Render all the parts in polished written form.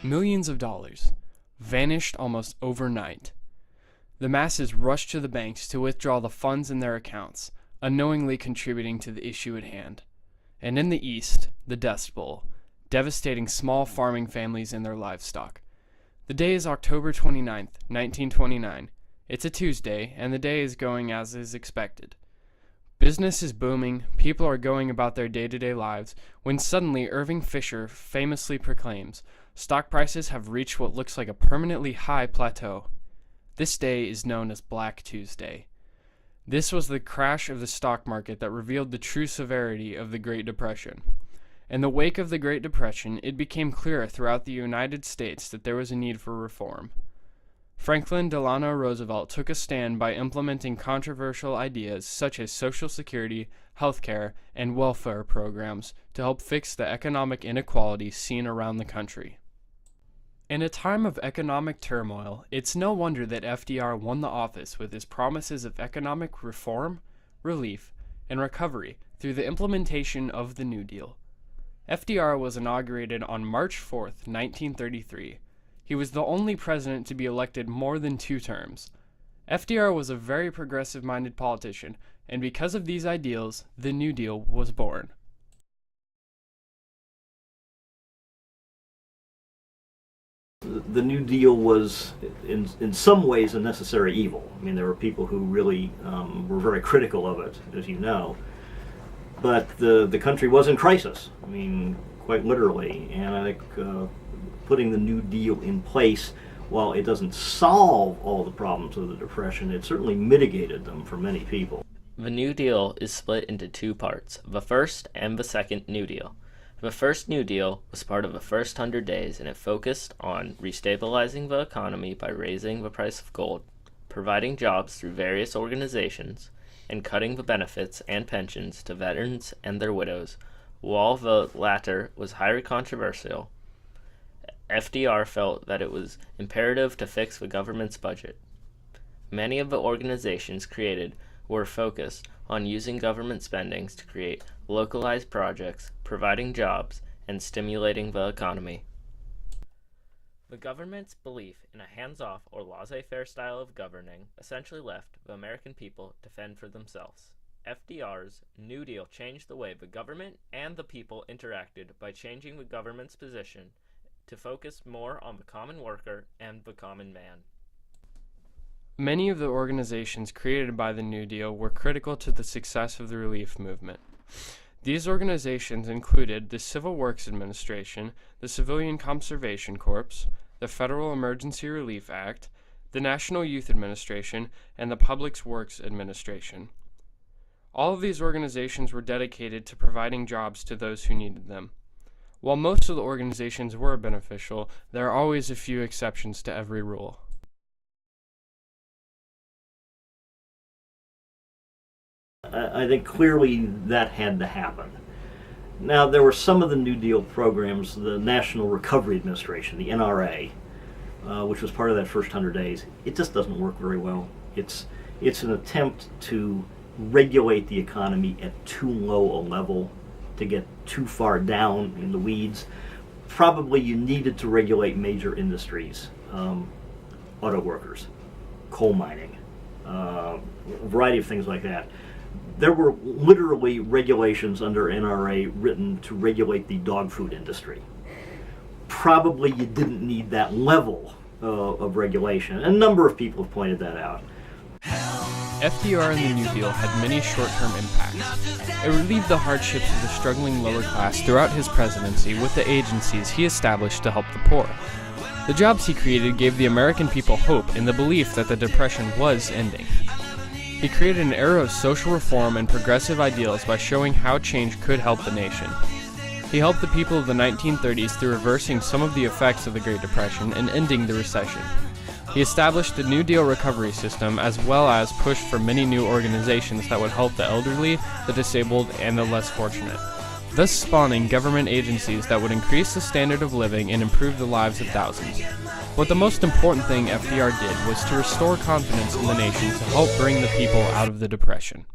Millions of dollars vanished almost overnight. The masses rushed to the banks to withdraw the funds in their accounts, unknowingly contributing to the issue at hand. And in the East, the Dust Bowl, devastating small farming families and their livestock. The day is October 29th, 1929. It's a Tuesday, and the day is going as is expected. Business is booming, people are going about their day-to-day lives, when suddenly Irving Fisher famously proclaims, stock prices have reached what looks like a permanently high plateau. This day is known as Black Tuesday. This was the crash of the stock market that revealed the true severity of the Great Depression. In the wake of the Great Depression, it became clear throughout the United States that there was a need for reform. Franklin Delano Roosevelt took a stand by implementing controversial ideas such as Social Security, healthcare, and welfare programs to help fix the economic inequality seen around the country. In a time of economic turmoil, it's no wonder that FDR won the office with his promises of economic reform, relief, and recovery through the implementation of the New Deal. FDR was inaugurated on March 4th, 1933. He was the only president to be elected more than 2 terms. FDR was a very progressive-minded politician, and because of these ideals, the New Deal was born. The New Deal was, in some ways, a necessary evil. I mean, there were people who really were very critical of it, as you know. But the country was in crisis, I mean, quite literally. And I think putting the New Deal in place, while it doesn't solve all the problems of the Depression, it certainly mitigated them for many people. The New Deal is split into 2 parts, the first and the second New Deal. The first New Deal was part of the first 100 days, and it focused on restabilizing the economy by raising the price of gold, providing jobs through various organizations, and cutting the benefits and pensions to veterans and their widows. While the latter was highly controversial, FDR felt that it was imperative to fix the government's budget. Many of the organizations created were focused on using government spending to create localized projects, providing jobs, and stimulating the economy. The government's belief in a hands-off or laissez-faire style of governing essentially left the American people to fend for themselves. FDR's New Deal changed the way the government and the people interacted by changing the government's position to focus more on the common worker and the common man. Many of the organizations created by the New Deal were critical to the success of the relief movement. These organizations included the Civil Works Administration, the Civilian Conservation Corps, the Federal Emergency Relief Act, the National Youth Administration, and the Public Works Administration. All of these organizations were dedicated to providing jobs to those who needed them. While most of the organizations were beneficial, there are always a few exceptions to every rule. I think clearly that had to happen. Now, there were some of the New Deal programs, the National Recovery Administration, the NRA, which was part of that first 100 days. It just doesn't work very well. It's an attempt to regulate the economy at too low a level, to get too far down in the weeds. Probably you needed to regulate major industries, auto workers, coal mining, a variety of things like that. There were literally regulations under NRA written to regulate the dog food industry. Probably you didn't need that level of regulation. A number of people have pointed that out. FDR and the New Deal had many short-term impacts. It relieved the hardships of the struggling lower class throughout his presidency with the agencies he established to help the poor. The jobs he created gave the American people hope in the belief that the Depression was ending. He created an era of social reform and progressive ideals by showing how change could help the nation. He helped the people of the 1930s through reversing some of the effects of the Great Depression and ending the recession. He established the New Deal recovery system as well as pushed for many new organizations that would help the elderly, the disabled, and the less fortunate, thus spawning government agencies that would increase the standard of living and improve the lives of thousands. But the most important thing FDR did was to restore confidence in the nation to help bring the people out of the Depression.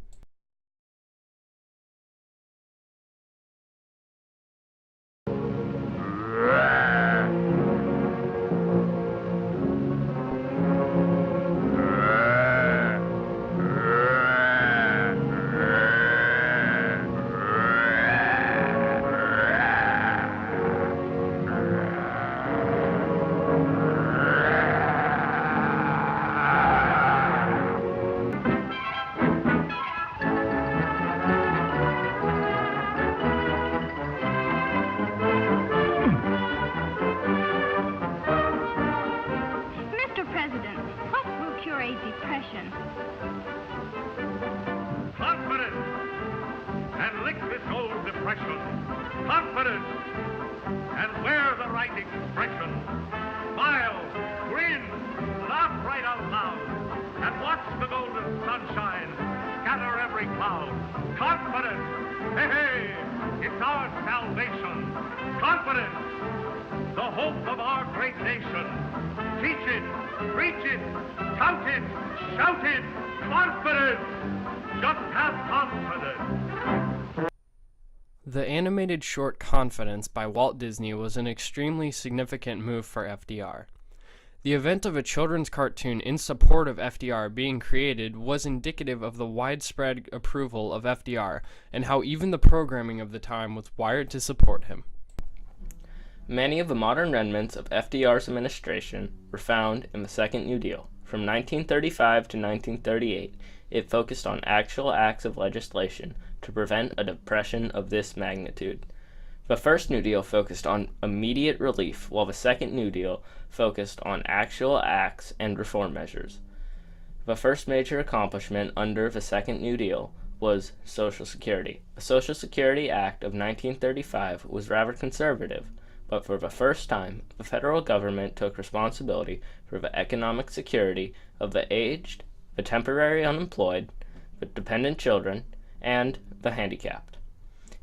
salvation. Confidence, the hope of our great nation. Teach it, preach it, tout it, shout it, confidence. Just have confidence. The animated short Confidence by Walt Disney was an extremely significant move for FDR. The event of a children's cartoon in support of FDR being created was indicative of the widespread approval of FDR and how even the programming of the time was wired to support him. Many of the modern remnants of FDR's administration were found in the Second New Deal. From 1935 to 1938, it focused on actual acts of legislation to prevent a depression of this magnitude. The First New Deal focused on immediate relief, while the Second New Deal focused on actual acts and reform measures. The first major accomplishment under the Second New Deal was Social Security. The Social Security Act of 1935 was rather conservative, but for the first time, the federal government took responsibility for the economic security of the aged, the temporarily unemployed, the dependent children, and the handicapped.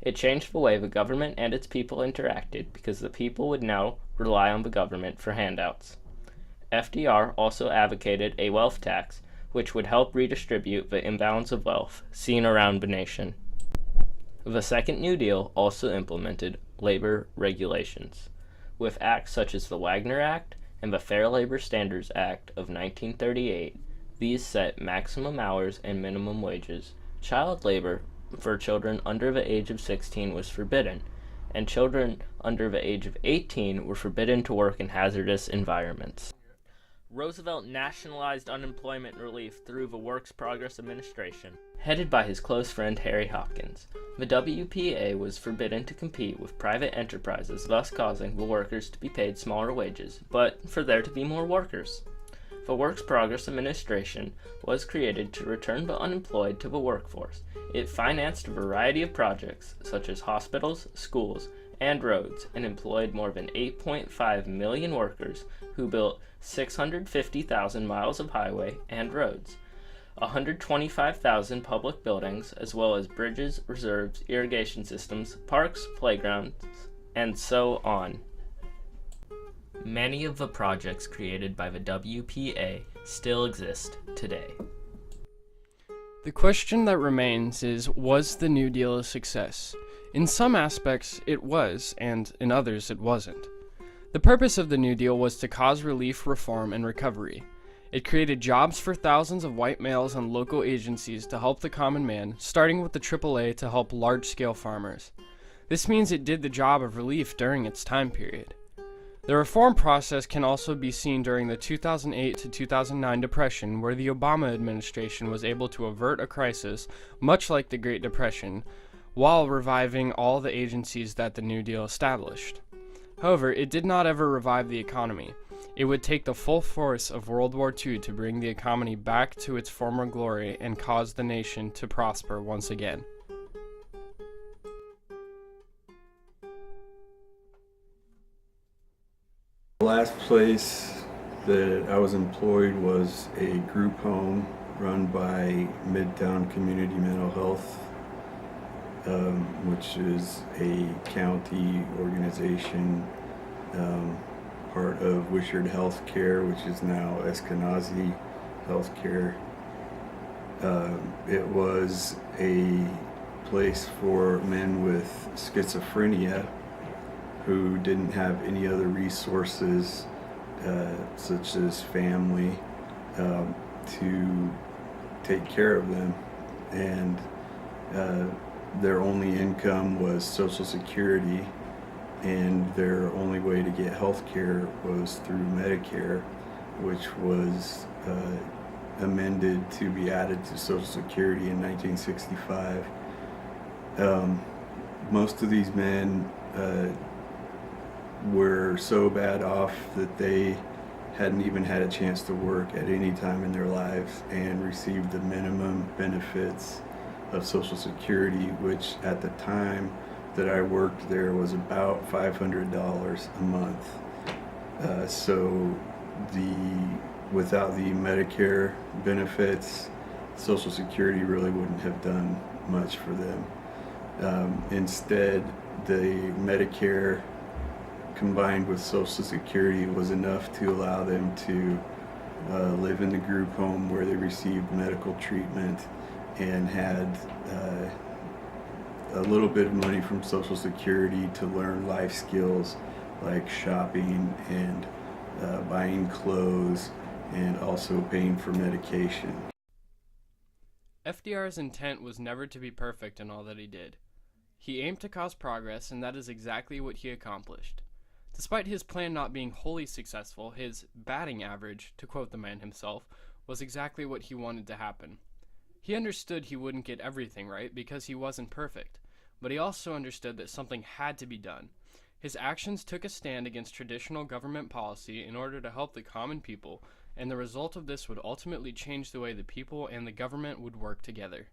It changed the way the government and its people interacted because the people would now rely on the government for handouts. FDR also advocated a wealth tax, which would help redistribute the imbalance of wealth seen around the nation. The Second New Deal also implemented labor regulations, with acts such as the Wagner Act and the Fair Labor Standards Act of 1938. These set maximum hours and minimum wages. Child labor for children under the age of 16 was forbidden, and children under the age of 18 were forbidden to work in hazardous environments. Roosevelt nationalized unemployment relief through the Works Progress Administration, headed by his close friend Harry Hopkins. The WPA was forbidden to compete with private enterprises, thus causing the workers to be paid smaller wages, but for there to be more workers. The Works Progress Administration was created to return the unemployed to the workforce. It financed a variety of projects, such as hospitals, schools, and roads, and employed more than 8.5 million workers who built 650,000 miles of highway and roads, 125,000 public buildings, as well as bridges, reserves, irrigation systems, parks, playgrounds, and so on. Many of the projects created by the WPA still exist today. The question that remains is, was the New Deal a success? In some aspects, it was, and in others, it wasn't. The purpose of the New Deal was to cause relief, reform, and recovery. It created jobs for thousands of white males and local agencies to help the common man, starting with the AAA to help large-scale farmers. This means it did the job of relief during its time period. The reform process can also be seen during the 2008 to 2009 Depression, where the Obama administration was able to avert a crisis, much like the Great Depression, while reviving all the agencies that the New Deal established. However, it did not ever revive the economy. It would take the full force of World War II to bring the economy back to its former glory and cause the nation to prosper once again. The last place that I was employed was a group home run by Midtown Community Mental Health, which is a county organization, part of Wishard Healthcare, which is now Eskenazi Healthcare. It was a place for men with schizophrenia who didn't have any other resources, such as family, to take care of them. And their only income was Social Security, and their only way to get health care was through Medicare, which was amended to be added to Social Security in 1965. Most of these men were so bad off that they hadn't even had a chance to work at any time in their lives and received the minimum benefits of Social Security, which at the time that I worked there was about $500 a month. So without the Medicare benefits, Social Security really wouldn't have done much for them. Instead, the Medicare combined with Social Security was enough to allow them to live in the group home where they received medical treatment and had a little bit of money from Social Security to learn life skills like shopping and buying clothes and also paying for medication. FDR's intent was never to be perfect in all that he did. He aimed to cause progress, and that is exactly what he accomplished. Despite his plan not being wholly successful, his batting average, to quote the man himself, was exactly what he wanted to happen. He understood he wouldn't get everything right because he wasn't perfect, but he also understood that something had to be done. His actions took a stand against traditional government policy in order to help the common people, and the result of this would ultimately change the way the people and the government would work together.